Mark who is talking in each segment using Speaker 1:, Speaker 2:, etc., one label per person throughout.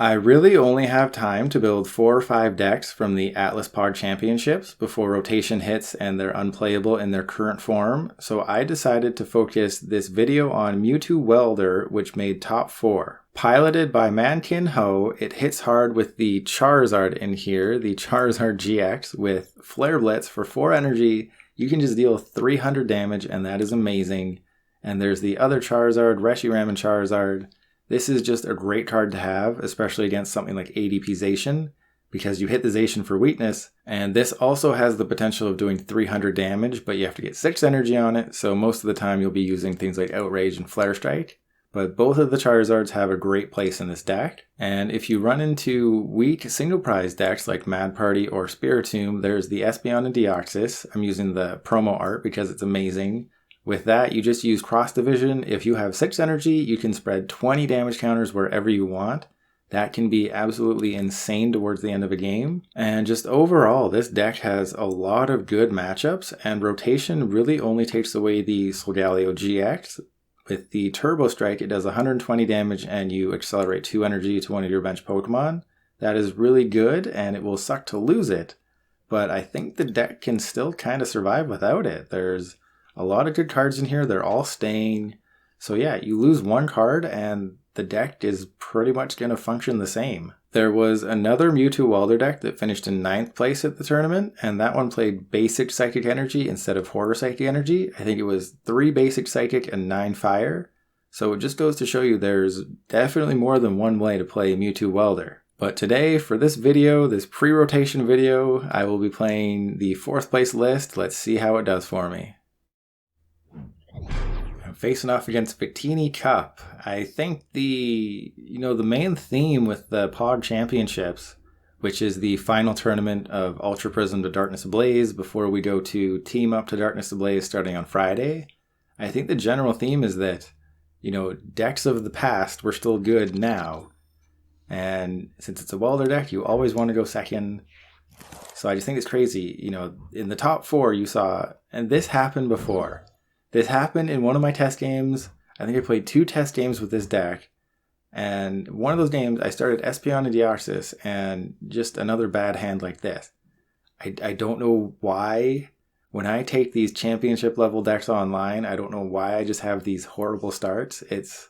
Speaker 1: I really only have time to build 4 or 5 decks from the Atlas Pog Championships before rotation hits and they're unplayable in their current form, so I decided to focus this video on Mewtwo Welder, which made top 4. Piloted by Mankin Ho, it hits hard with the Charizard in here, the Charizard-GX, with Flare Blitz for 4 energy. You can just deal 300 damage, and that is amazing. And there's the other Charizard, Reshiram Charizard. This is just a great card to have, especially against something like ADP Zacian, because you hit the Zacian for weakness, and this also has the potential of doing 300 damage, but you have to get 6 energy on it, so most of the time you'll be using things like Outrage and Flare Strike. But both of the Charizards have a great place in this deck, and if you run into weak single prize decks like Mad Party or Spiritomb, there's the Espeon and Deoxys. I'm using the promo art because it's amazing. With that, you just use Cross Division. If you have 6 energy, you can spread 20 damage counters wherever you want. That can be absolutely insane towards the end of a game. And just overall, this deck has a lot of good matchups, and rotation really only takes away the Solgaleo-GX. With the Turbo Strike, it does 120 damage and you accelerate 2 energy to one of your bench Pokemon. That is really good, and it will suck to lose it. But I think the deck can still kind of survive without it. There's a lot of good cards in here. They're all staying. So yeah, you lose one card and the deck is pretty much going to function the same. There was another Mewtwo Welder deck that finished in 9th place at the tournament, and that one played basic Psychic Energy instead of Horror Psychic Energy. I think it was 3 basic Psychic and 9 Fire. So it just goes to show you there's definitely more than one way to play Mewtwo Welder. But today, for this video, this pre-rotation video, I will be playing the 4th place list. Let's see how it does for me. I'm facing off against Victini Cup. I think the main theme with the Pog Championships, which is the final tournament of Ultra Prism to Darkness Ablaze before we go to Team Up to Darkness Ablaze starting on Friday. I think the general theme is that, decks of the past were still good now. And since it's a Welder deck, you always want to go second. So I just think it's crazy. In the top 4 you saw, and this happened before. This happened in one of my test games. I think I played 2 test games with this deck. And one of those games, I started Espeon and Deoxys and just another bad hand like this. I don't know why. When I take these championship level decks online, I don't know why I just have these horrible starts. It's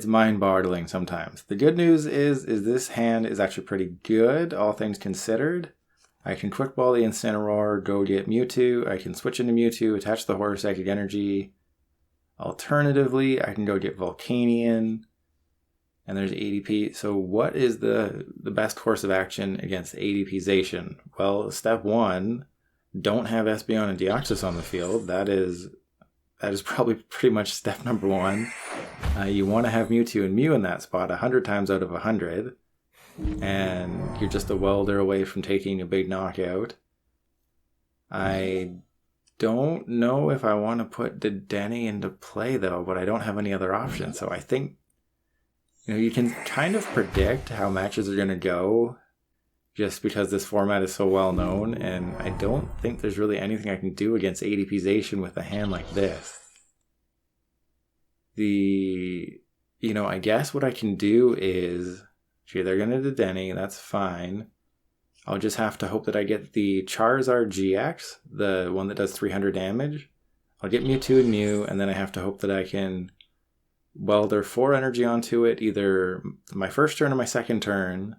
Speaker 1: mind-boggling sometimes. The good news is this hand is actually pretty good, all things considered. I can Quick Ball the Incineroar, go get Mewtwo. I can switch into Mewtwo, attach the Horror Psychic Energy. Alternatively, I can go get Volcanion. And there's ADP. So what is the best course of action against ADP Zacian? Well, step 1, don't have Espeon and Deoxys on the field. That is probably pretty much step number 1. You want to have Mewtwo and Mew in that spot 100 times out of 100. And you're just a Welder away from taking a big knockout. I don't know if I want to put Dedenne into play though, but I don't have any other options. So I think, you can kind of predict how matches are going to go just because this format is so well known, and I don't think there's really anything I can do against ADP Zacian with a hand like this. I guess what I can do is, they're going to Dedenne, that's fine. I'll just have to hope that I get the Charizard-GX, the one that does 300 damage. I'll get Mewtwo and Mew, and then I have to hope that I can Welder 4 energy onto it, either my first turn or my second turn,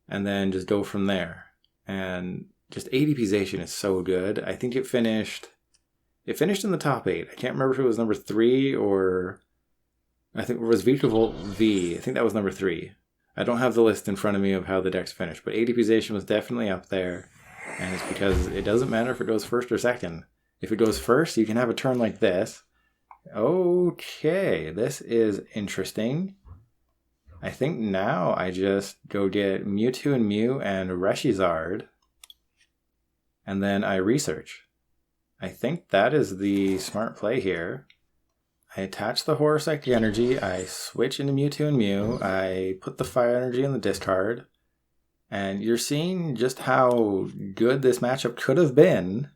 Speaker 1: and then just go from there. And just ADP Zacian is so good. I think it finished in the top 8. I can't remember if it was number 3 or I think it was Vikavolt V. I think that was number 3. I don't have the list in front of me of how the decks finished, but ADP Zacian was definitely up there, and it's because it doesn't matter if it goes first or second. If it goes first, you can have a turn like this. Okay, this is interesting. I think now I just go get Mewtwo and Mew and Reshizard, and then I research. I think that is the smart play here. I attach the Horror Psychic Energy, I switch into Mewtwo and Mew, I put the Fire Energy in the discard, and you're seeing just how good this matchup could have been,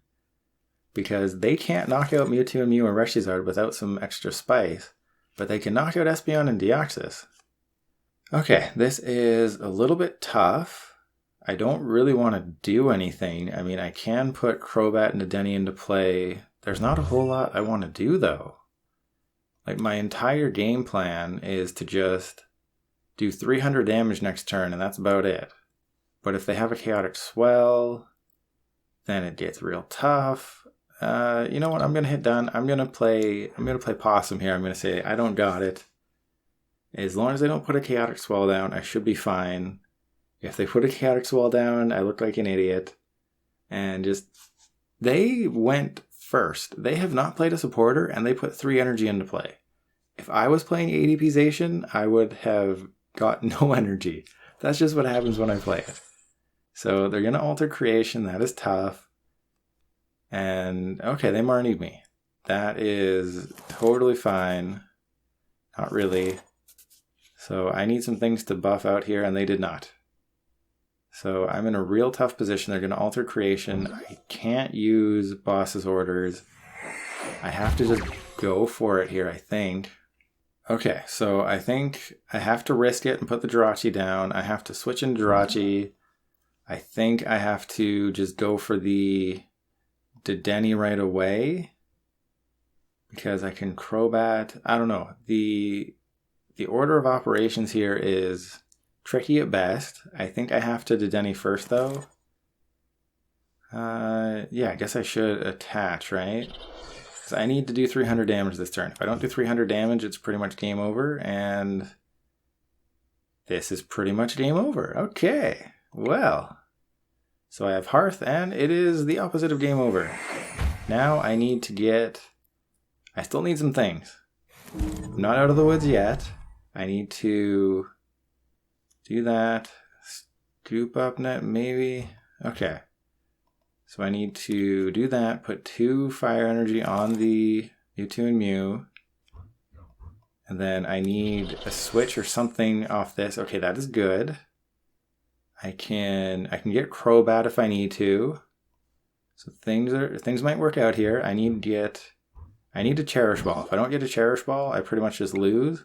Speaker 1: because they can't knock out Mewtwo and Mew and Reshizard without some extra spice, but they can knock out Espeon and Deoxys. Okay, this is a little bit tough. I don't really want to do anything. I mean, I can put Crobat and Dedenne into play. There's not a whole lot I want to do, though. Like, my entire game plan is to just do 300 damage next turn, and that's about it. But if they have a Chaotic Swell, then it gets real tough. You know what? I'm gonna hit done. I'm gonna play possum here. I'm gonna say I don't got it. As long as they don't put a Chaotic Swell down, I should be fine. If they put a Chaotic Swell down, I look like an idiot. And just, they went first. They have not played a supporter, and they put 3 energy into play. If I was playing ADP Zacian, I would have got no energy. That's just what happens when I play it. So they're going to alter creation. That is tough. And, okay, they Marnied me. That is totally fine. Not really. So I need some things to buff out here, and they did not. So I'm in a real tough position. They're going to alter creation. I can't use boss's orders. I have to just go for it here, I think. Okay, so I think I have to risk it and put the Jirachi down. I have to switch into Jirachi. I think I have to just go for the Dedenne right away, because I can Crobat. I don't know. The order of operations here is tricky at best. I think I have to Dedenne first, though. Yeah, I guess I should attach, right? Because I need to do 300 damage this turn. If I don't do 300 damage, it's pretty much game over, and this is pretty much game over. Okay, well. So I have Hearth, and it is the opposite of game over. Now I need to get... I still need some things. I'm not out of the woods yet. I need to do that. Scoop Up Net, maybe? Okay. So I need to do that, put 2 fire energy on the Mewtwo and Mew. And then I need a switch or something off this. Okay, that is good. I can get Crobat if I need to. So things might work out here. I need a Cherish Ball. If I don't get a Cherish Ball, I pretty much just lose.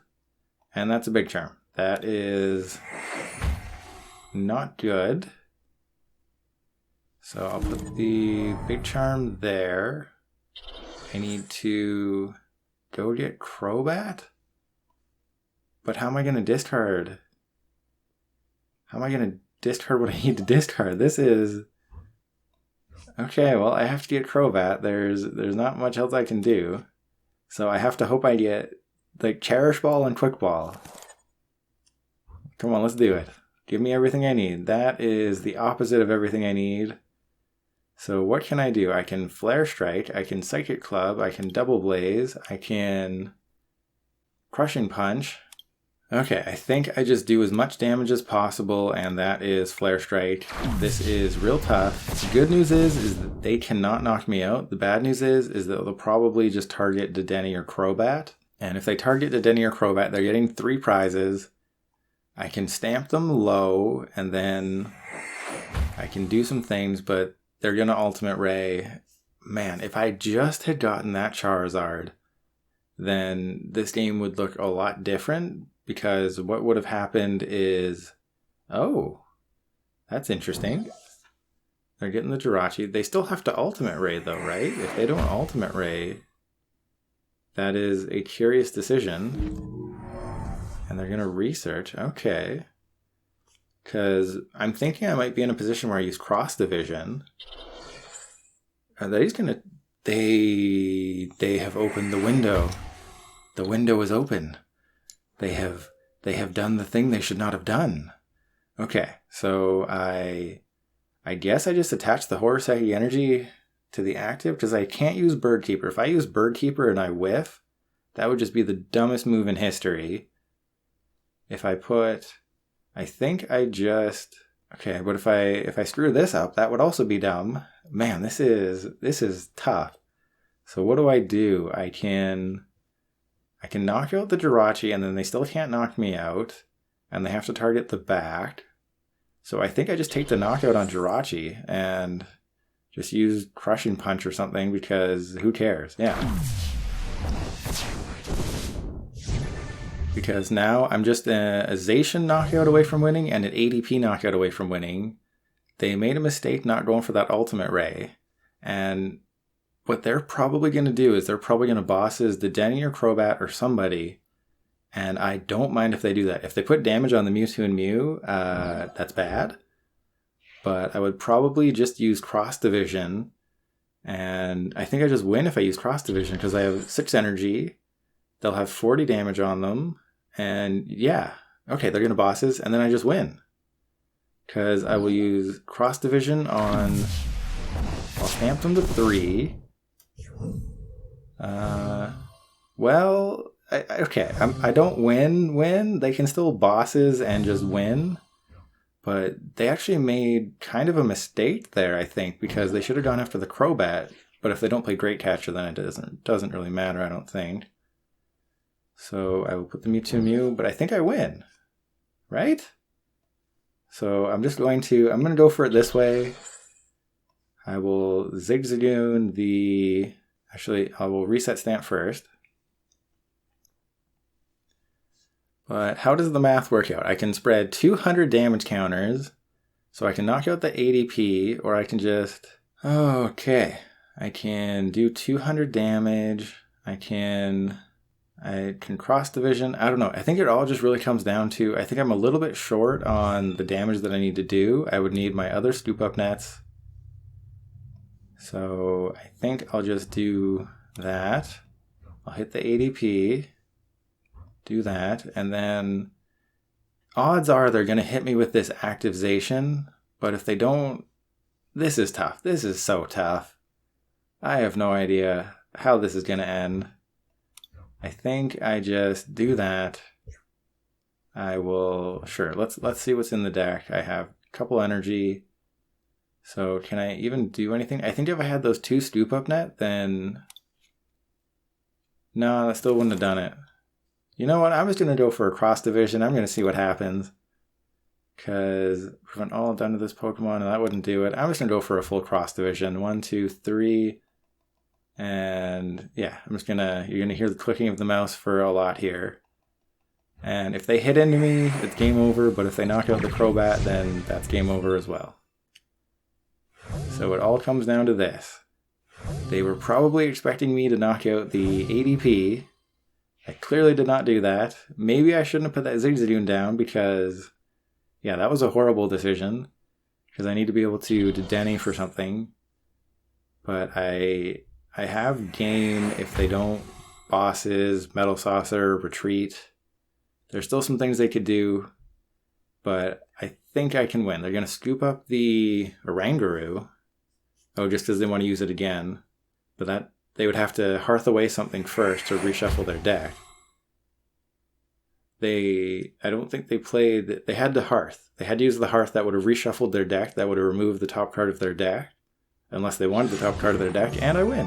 Speaker 1: And that's a Big Charm. That is not good. So I'll put the Big Charm there. I need to go get Crobat? But how am I going to discard? How am I going to discard what I need to discard? This is... Okay, well, I have to get Crobat. There's not much else I can do. So I have to hope I get, like, Cherish Ball and Quick Ball. Come on, let's do it. Give me everything I need. That is the opposite of everything I need. So what can I do? I can Flare Strike, I can Psychic Club, I can Double Blaze, I can Crushing Punch. Okay, I think I just do as much damage as possible, and that is Flare Strike. This is real tough. The good news is that they cannot knock me out. The bad news is that they'll probably just target Dedenne or Crobat. And if they target Dedenne or Crobat, they're getting 3 prizes. I can stamp them low, and then I can do some things, but they're going to Ultimate Ray. Man, if I just had gotten that Charizard, then this game would look a lot different, because what would have happened is... Oh, that's interesting. They're getting the Jirachi. They still have to Ultimate Ray, though, right? If they don't Ultimate Ray, that is a curious decision. And they're going to research. Okay. Because I'm thinking I might be in a position where I use Cross Division. Are they just going to... They have opened the window. The window is open. They have done the thing they should not have done. Okay, so I guess I just attach the Horoseki energy to the active, because I can't use Bird Keeper. If I use Bird Keeper and I whiff, that would just be the dumbest move in history. If I put... I think I just... Okay, but if I screw this up, that would also be dumb. Man, this is tough. So what do? I can knock out the Jirachi, and then they still can't knock me out, and they have to target the back. So I think I just take the knockout on Jirachi and just use Crushing Punch or something, because who cares? Yeah. because now I'm just a Zacian knockout away from winning and an ADP knockout away from winning. They made a mistake not going for that ultimate ray. And what they're probably going to do is they're probably going to bosses Dedenne or Crobat or somebody. And I don't mind if they do that. If they put damage on the Mewtwo and Mew, that's bad. But I would probably just use Cross Division. And I think I just win if I use Cross Division because I have 6 energy. They'll have 40 damage on them. And yeah, okay, they're going to bosses. And then I just win. Because I will use Cross Division on... I'll stamp them to 3. I don't win. They can still bosses and just win. But they actually made kind of a mistake there, I think, because they should have gone after the Crobat. But if they don't play Great Catcher, then it doesn't really matter, I don't think. So I will put the Mewtwo Mew, but I think I win. Right? So I'm going to go for it this way. I will Zigzagoon I will Reset Stamp first. But how does the math work out? I can spread 200 damage counters, so I can knock out the ADP, or I can just... Okay. I can do 200 damage. I can Cross Division. I don't know. I think it all just really comes down to... I think I'm a little bit short on the damage that I need to do. I would need my other Scoop Up Nets. So I think I'll just do that. I'll hit the ADP. Do that, and then odds are they're going to hit me with this active Zacian, but if they don't, this is tough. This is so tough. I have no idea how this is going to end. I think I just do that. I will, sure, let's see what's in the deck. I have a couple energy, so can I even do anything? I think if I had those 2 Scoop Up Net, then no, that still wouldn't have done it. You know what? I'm just going to go for a Cross Division. I'm going to see what happens. Because prevent all done to this Pokemon, and that wouldn't do it. I'm just going to go for a full Cross Division. 1, 2, 3. And yeah, you're going to hear the clicking of the mouse for a lot here. And if they hit into me, it's game over. But if they knock out the Crobat, then that's game over as well. So it all comes down to this. They were probably expecting me to knock out the ADP. I clearly did not do that. Maybe I shouldn't have put that Zigzagoon down because, yeah, that was a horrible decision. Because I need to be able to Dedenne for something. But I have game if they don't bosses, Metal Saucer, Retreat. There's still some things they could do. But I think I can win. They're going to scoop up the Oranguru. Oh, just because they want to use it again. But that... They would have to hearth away something first to reshuffle their deck. I don't think they played... They had to hearth. They had to use the hearth that would have reshuffled their deck. That would have removed the top card of their deck. Unless they wanted the top card of their deck. And I win.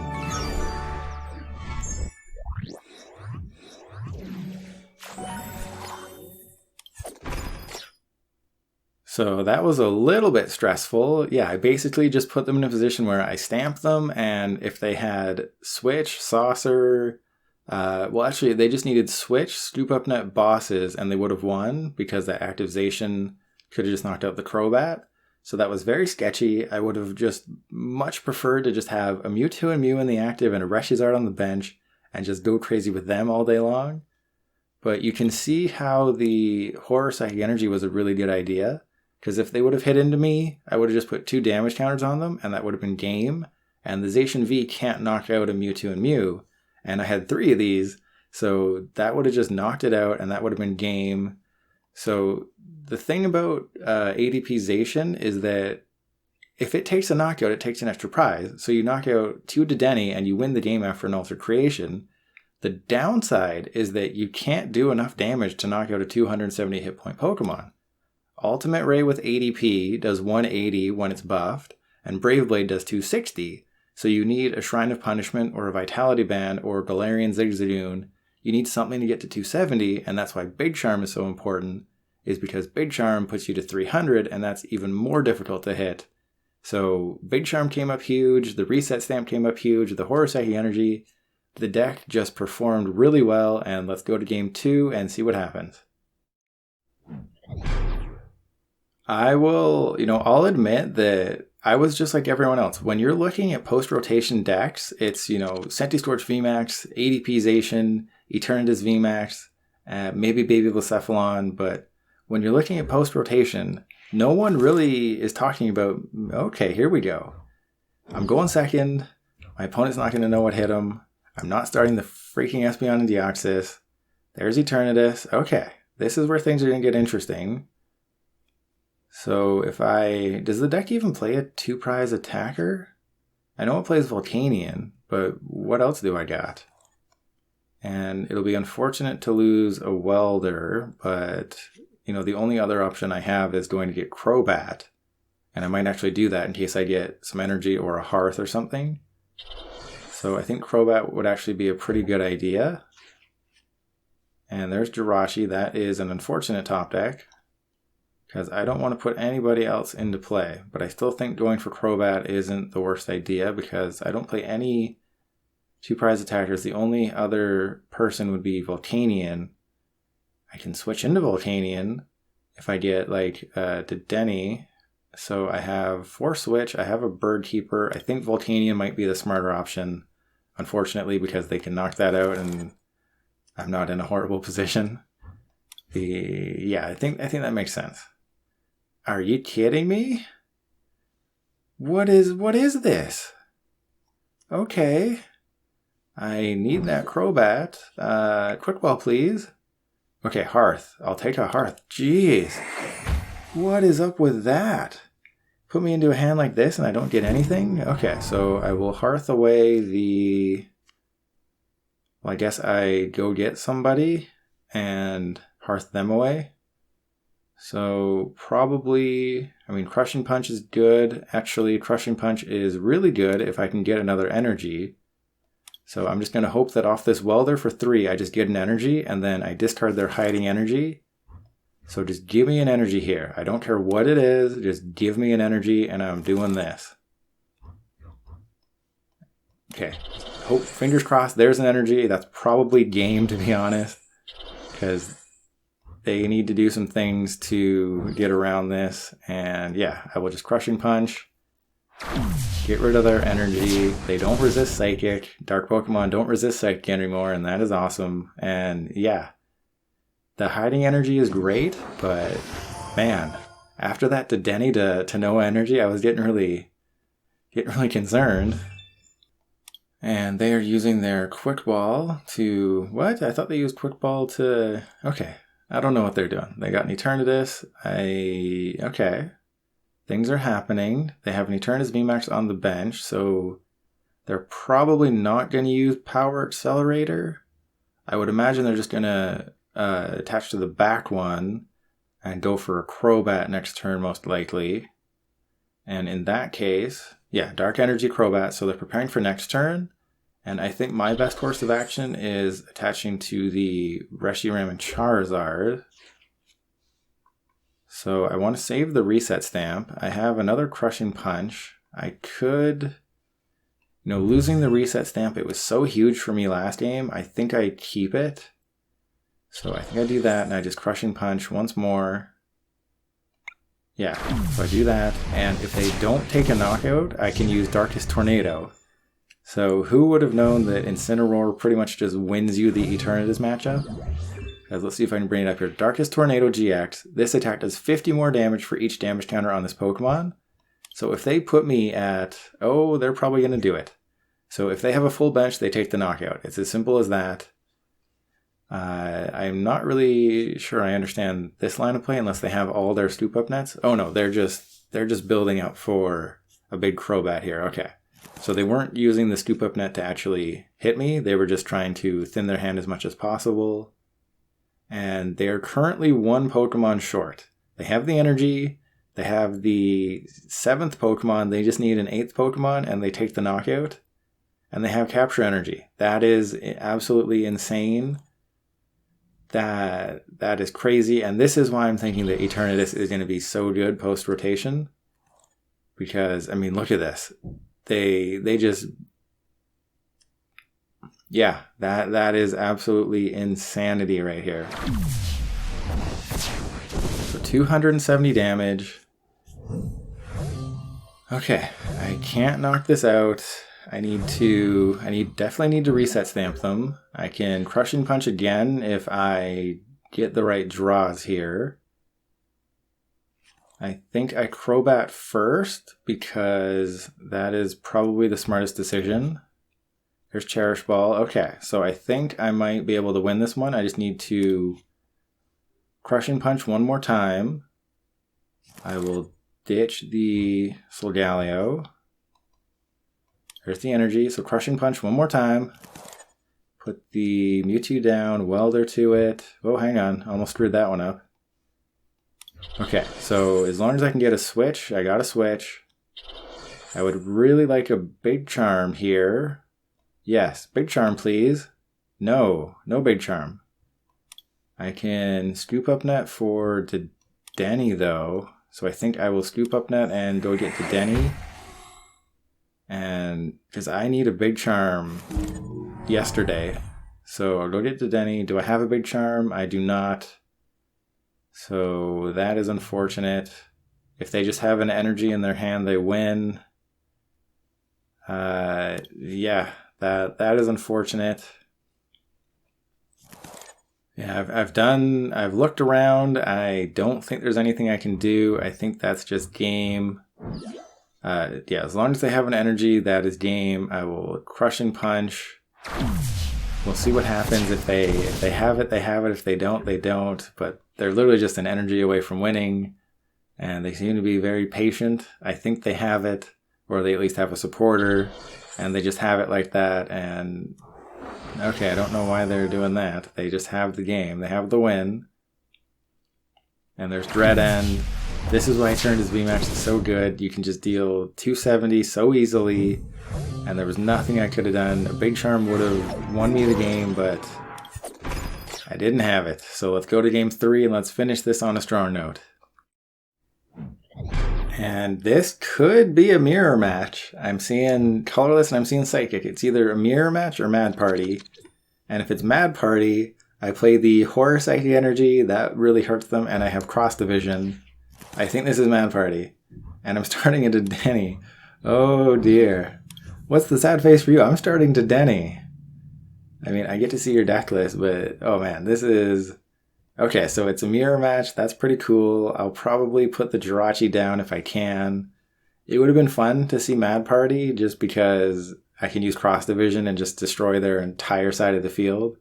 Speaker 1: So that was a little bit stressful. Yeah, I basically just put them in a position where I stamped them, and if they had Switch, Saucer, actually they just needed Switch, Scoop Up Net, bosses, and they would have won because that active Zacian could have just knocked out the Crobat. So that was very sketchy. I would have just much preferred to just have a Mewtwo and Mew in the active and a Reshiram on the bench and just go crazy with them all day long. But you can see how the Horror Psychic Energy was a really good idea. Because if they would have hit into me, I would have just put 2 damage counters on them, and that would have been game. And the Zacian V can't knock out a Mewtwo and Mew. And I had 3 of these, so that would have just knocked it out, and that would have been game. So the thing about ADP Zacian is that if it takes a knockout, it takes an extra prize. So you knock out 2 Dedenne, and you win the game after an Altered Creation. The downside is that you can't do enough damage to knock out a 270 hit point Pokemon. Ultimate Ray with ADP does 180 when it's buffed, and Brave Blade does 260. So you need a Shrine of Punishment or a Vitality Band or Galarian Zigzagoon. You need something to get to 270, and that's why Big Charm is so important, is because Big Charm puts you to 300, and that's even more difficult to hit. So Big Charm came up huge, the Reset Stamp came up huge, the Horror Psychic Energy. the deck just performed really well, and let's go to game 2 and see what happens. I'll admit that I was just like everyone else. When you're looking at post-rotation decks, it's, Centiskorch VMAX, ADP Zacian, Eternatus VMAX, maybe Baby Blacephalon, but when you're looking at post-rotation, no one really is talking about, okay, here we go. I'm going second. My opponent's not going to know what hit him. I'm not starting the freaking Espeon and Deoxys. There's Eternatus. Okay, this is where things are going to get interesting. So does the deck even play a 2-prize attacker? I know it plays Volcanion, but what else do I got? And it'll be unfortunate to lose a Welder, but, the only other option I have is going to get Crobat. And I might actually do that in case I get some energy or a Hearth or something. So I think Crobat would actually be a pretty good idea. And there's Jirachi. That is an unfortunate top deck, because I don't want to put anybody else into play. But I still think going for Crobat isn't the worst idea, because I don't play any 2-prize attackers. The only other person would be Volcanion. I can switch into Volcanion if I get Dedenne. So I have 4 switch. I have a Bird Keeper. I think Volcanion might be the smarter option, unfortunately, because they can knock that out and I'm not in a horrible position. I think that makes sense. Are you kidding me? What is this? Okay. I need that Crobat. Quick Ball, please. Okay, Hearth. I'll take a Hearth. Jeez. What is up with that? Put me into a hand like this and I don't get anything? Okay, so I will Hearth away the... Well, I guess I go get somebody and Hearth them away. So probably... Crushing Punch is good. Actually, Crushing Punch is really good if I can get another energy. So I'm just going to hope that off this Welder for 3, I just get an energy, and then I discard their hiding energy. So just give me an energy here. I don't care what it is, just give me an energy, and I'm doing this. Okay, fingers crossed, there's an energy. That's probably game, to be honest, because they need to do some things to get around this. And yeah, I will just Crushing Punch. Get rid of their energy. They don't resist Psychic. Dark Pokemon don't resist Psychic anymore, and that is awesome. And yeah, the hiding energy is great, but man, after that Dedenne to no energy, I was getting really concerned. And they are using their Quick Ball to... What? I thought they used Quick Ball to... Okay, I don't know what they're doing. They got an Eternatus. Okay. Things are happening. They have an Eternatus VMAX on the bench, so they're probably not going to use Power Accelerator. I would imagine they're just going to attach to the back one and go for a Crobat next turn, most likely. And in that case, yeah, Dark Energy Crobat, so they're preparing for next turn. And I think my best course of action is attaching to the Reshiram and Charizard. So I want to save the Reset Stamp. I have another Crushing Punch. I could... losing the Reset Stamp, it was so huge for me last game. I think I keep it. So I think I do that, and I just Crushing Punch once more. Yeah, so I do that. And if they don't take a knockout, I can use Darkest Tornado. So who would have known that Incineroar pretty much just wins you the Eternatus matchup? Let's see if I can bring it up here. Darkest Tornado GX. This attack does 50 more damage for each damage counter on this Pokemon. So if they put me at... Oh, they're probably going to do it. So if they have a full bench, they take the knockout. It's as simple as that. I'm not really sure I understand this line of play unless they have all their Scoop Up Nets. Oh no, they're just building up for a big Crobat here. Okay. So they weren't using the Scoop Up Net to actually hit me. They were just trying to thin their hand as much as possible. And they are currently 1 Pokemon short. They have the energy. They have the 7th Pokemon. They just need an 8th Pokemon, and they take the knockout. And they have Capture Energy. That is absolutely insane. That is crazy. And this is why I'm thinking that Eternatus is going to be so good post-rotation. Because, look at this. They just... Yeah, that is absolutely insanity right here. So 270 damage. Okay, I can't knock this out. I definitely need to reset stamp them. I can Crushing Punch again if I get the right draws here. I think I Crobat first because that is probably the smartest decision. There's Cherish Ball. Okay, so I think I might be able to win this one. I just need to Crushing Punch one more time. I will ditch the Solgaleo. There's the energy, so Crushing Punch one more time. Put the Mewtwo down, Welder to it. Oh, hang on, almost screwed that one up. Okay, so as long as I can get a switch, I got a switch. I would really like a Big Charm here. Yes, Big Charm please. No Big Charm. I can Scoop Up Net for Dedenne though. So I think I will Scoop Up Net and go get Dedenne. And because I need a Big Charm yesterday. So I'll go get Dedenne. Do I have a Big Charm? I do not. So that is unfortunate. If they just have an energy in their hand, they win. Yeah, that is unfortunate. Yeah, I've looked around. I don't think there's anything I can do. I think that's just game. Yeah, as long as they have an energy, that is game. I will Crushing Punch. We'll see what happens. If they have it, they have it. If they don't, they don't. But they're literally just an energy away from winning. And they seem to be very patient. I think they have it. Or they at least have a supporter. And they just have it like that. And okay, I don't know why they're doing that. They just have the game. They have the win. And there's Dedenne. This is why Eternatus VMAX is so good. You can just deal 270 so easily. And there was nothing I could have done. A Big Charm would have won me the game, but I didn't have it. So let's go to game 3 and let's finish this on a strong note. And this could be a mirror match. I'm seeing colorless and I'm seeing psychic. It's either a mirror match or Mad Party. And if it's Mad Party, I play the horror psychic energy. That really hurts them. And I have cross division. I think this is Mad Party. And I'm starting into Dedenne. Oh dear. What's the sad face for you? I'm starting to Dedenne. I mean, I get to see your deck list, but oh man, this is... Okay, so it's a mirror match. That's pretty cool. I'll probably put the Jirachi down if I can. It would have been fun to see Mad Party just because I can use cross division and just destroy their entire side of the field.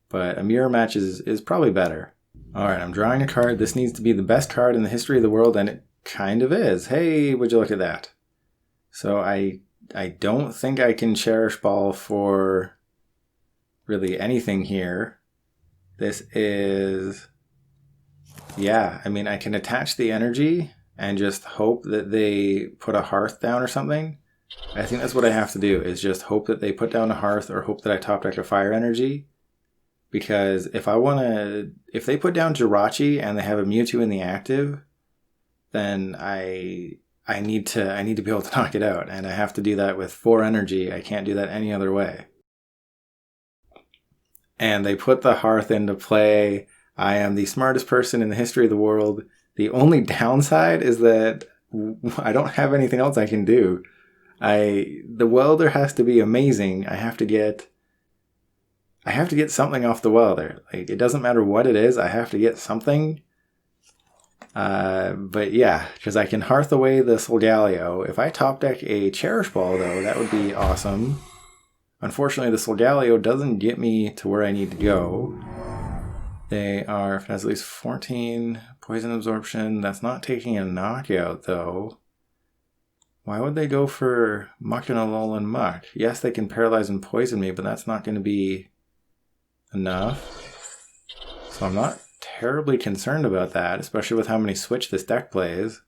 Speaker 1: But a mirror match is probably better. Alright, I'm drawing a card. This needs to be the best card in the history of the world, and it kind of is. Hey, would you look at that? So I don't think I can Cherish Ball for really anything here. This is... Yeah, I mean, I can attach the energy and just hope that they put a Hearth down or something. I think that's what I have to do, is just hope that they put down a Hearth or hope that I top deck a Fire Energy. Because if they put down Jirachi and they have a Mewtwo in the active, then I need to be able to knock it out, and I have to do that with 4 energy. I can't do that any other way. And they put the Hearth into play. I am the smartest person in the history of the world. The only downside is that I don't have anything else I can do. The Welder has to be amazing. I have to get something off the Welder. Like, it doesn't matter what it is, I have to get something. But yeah, because I can Hearth away the Solgaleo. If I top deck a Cherish Ball, though, that would be awesome. Unfortunately, the Solgaleo doesn't get me to where I need to go. They are, if it has at least 14 poison absorption, that's not taking a knockout, though. Why would they go for Muck and Alolan Muck? Yes, they can paralyze and poison me, but that's not going to be enough. So I'm not terribly concerned about that, especially with how many Switch this deck plays.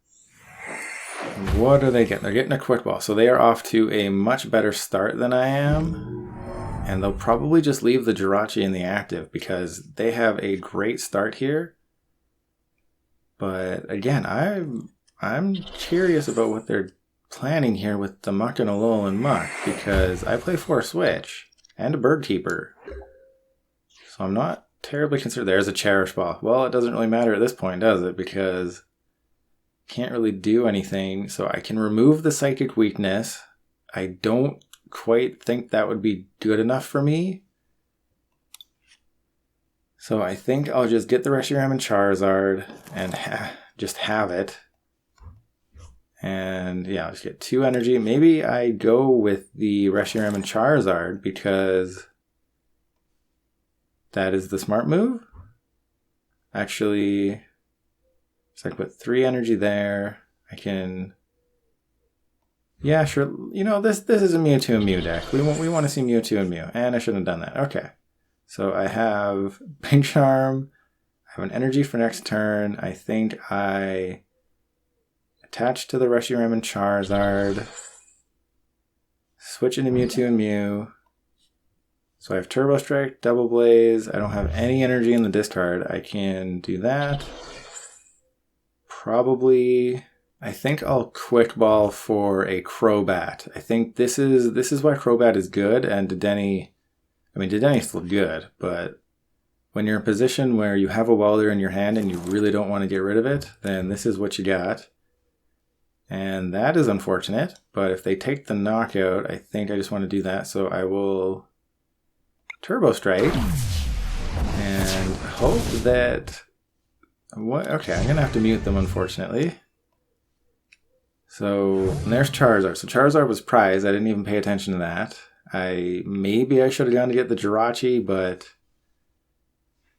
Speaker 1: And what are they getting? They're getting a Quick Ball, so they are off to a much better start than I am. And they'll probably just leave the Jirachi in the active because they have a great start here. But again, I'm curious about what they're planning here with the Muck and Alolan Muck, because I play 4 Switch. and a Bird Keeper. So I'm not terribly concerned. There's a Cherish Ball. Well, it doesn't really matter at this point, does it? Because I can't really do anything. So I can remove the Psychic Weakness. I don't quite think that would be good enough for me. So I think I'll just get the Reshiram and Charizard and just have it. And yeah, I'll just get 2 energy. Maybe I go with the Reshiram and Charizard because that is the smart move. Actually, so I put 3 energy there. I can... Yeah, sure. You know, this is a Mewtwo and Mew deck. We want to see Mewtwo and Mew. And I shouldn't have done that. Okay. So I have Big Charm. I have an energy for next turn. I think I attach to the Reshiram and Charizard. Switch into Mewtwo and Mew. So I have Turbo Strike, Double Blaze. I don't have any energy in the discard. I can do that. Probably... I think I'll Quick Ball for a Crobat. I think this is why Crobat is good, and Dedenne's still good, but when you're in a position where you have a Welder in your hand and you really don't want to get rid of it, then this is what you got. And that is unfortunate, but if they take the knockout, I think I just want to do that, so I will Turbo Strike and hope that... Okay, I'm going to have to mute them, unfortunately. So there's Charizard. So Charizard was prized. I didn't even pay attention to that. Maybe I should have gone to get the Jirachi, but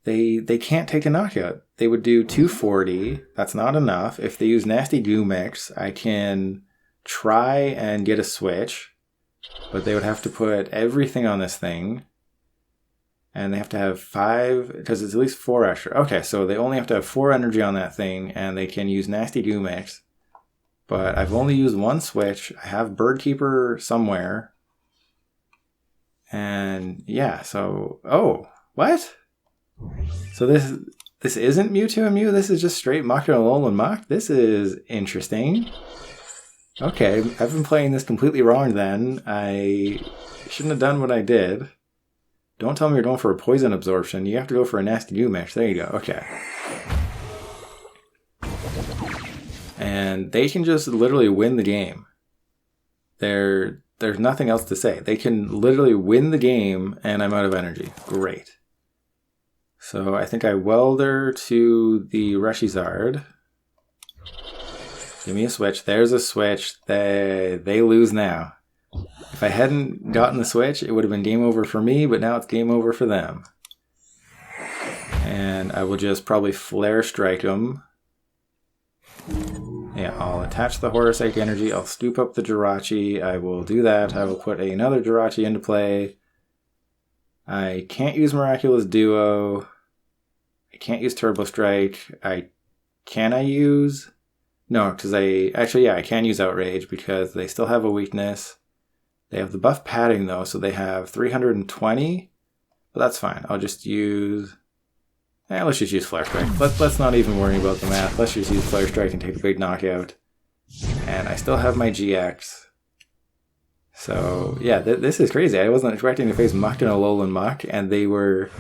Speaker 1: they can't take a knockout. They would do 240. That's not enough. If they use Nasty Goo Mix, I can try and get a switch, but they would have to put everything on this thing. And they have to have 5, because it's at least 4 extra. Okay, so they only have to have 4 energy on that thing, and they can use Nasty Goo Mix. But I've only used 1 switch. I have Bird Keeper somewhere. And yeah, so... Oh, what? So this isn't Mewtwo and Mew? This is just straight Mach and Alolan Mach? This is interesting. Okay, I've been playing this completely wrong then. I shouldn't have done what I did. Don't tell me you're going for a Poison Absorption. You have to go for a Nasty Goo Mix. There you go. Okay. And they can just literally win the game. There's nothing else to say. They can literally win the game, and I'm out of energy. Great. So I think I Welder to the Reshizard. Give me a switch. There's a switch. They lose now. If I hadn't gotten the switch, it would have been game over for me, but now it's game over for them. And I will just probably Flare Strike them. Yeah, I'll attach the Horosake energy. I'll scoop up the Jirachi. I will do that. I will put another Jirachi into play. I can't use Miraculous Duo. I can't use Turbo Strike. Can I use... No, because I can use Outrage because they still have a weakness. They have the buff padding though, so they have 320. But that's fine. I'll just use... let's just use Flare Strike. Let's not even worry about the math. Let's just use Flare Strike and take a big knockout. And I still have my GX. So, yeah, this is crazy. I wasn't expecting to face Mach and Alolan Mach, and they were...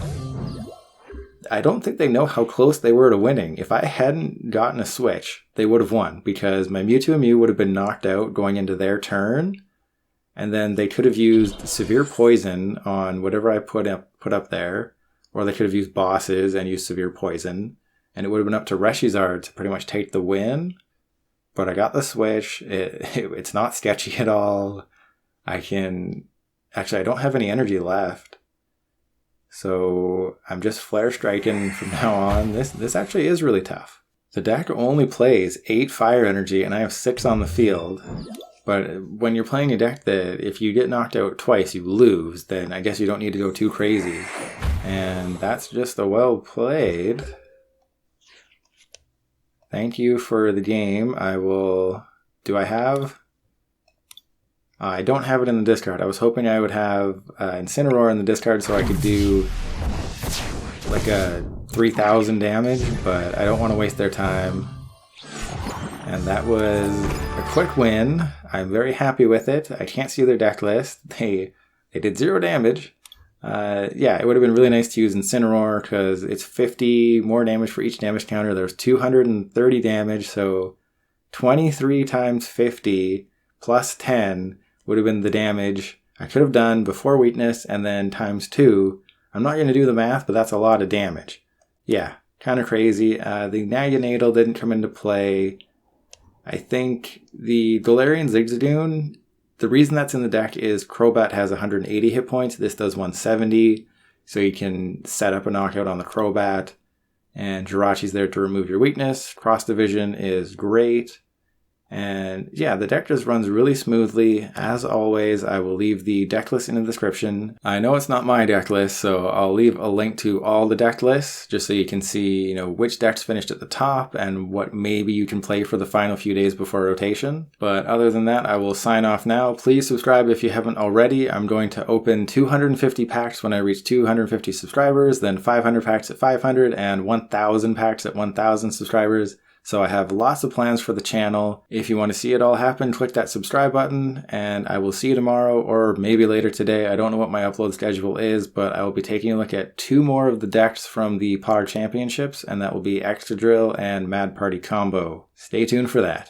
Speaker 1: I don't think they know how close they were to winning. If I hadn't gotten a switch, they would have won, because my Mewtwo and Mew would have been knocked out going into their turn, and then they could have used Severe Poison on whatever I put up there. Or they could have used bosses and used Severe Poison. And it would have been up to Reshizard to pretty much take the win. But I got the switch. It's not sketchy at all. Actually, I don't have any energy left. So I'm just Flare Striking from now on. This actually is really tough. The deck only plays 8 fire energy and I have 6 on the field. But when you're playing a deck that if you get knocked out twice, you lose, then I guess you don't need to go too crazy. And that's just a well played. Thank you for the game. I will... Do I have... I don't have it in the discard. I was hoping I would have Incineroar in the discard so I could do like a 3,000 damage, but I don't want to waste their time. And that was a quick win. I'm very happy with it. I can't see their deck list. They did 0 damage, Yeah, it would have been really nice to use Incineroar because it's 50 more damage for each damage counter. There's 230 damage, so 23 times 50 plus 10 would have been the damage I could have done before weakness, and then times 2. I'm not going to do the math, but that's a lot of damage. Yeah, kind of crazy. The Naganadel didn't come into play. I think the Galarian Zigzagoon, the reason that's in the deck is Crobat has 180 hit points. This does 170, so you can set up a knockout on the Crobat. And Jirachi's there to remove your weakness. Cross division is great. And yeah, the deck just runs really smoothly. As always, I will leave the deck list in the description. I know it's not my deck list, so I'll leave a link to all the deck lists just so you can see, which decks finished at the top and what maybe you can play for the final few days before rotation. But other than that, I will sign off now. Please subscribe if you haven't already. I'm going to open 250 packs when I reach 250 subscribers, then 500 packs at 500, and 1,000 packs at 1,000 subscribers. So I have lots of plans for the channel. If you want to see it all happen, click that subscribe button, and I will see you tomorrow or maybe later today. I don't know what my upload schedule is, but I will be taking a look at 2 more of the decks from the Pog Championships, and that will be Excadrill and Mad Party Combo. Stay tuned for that.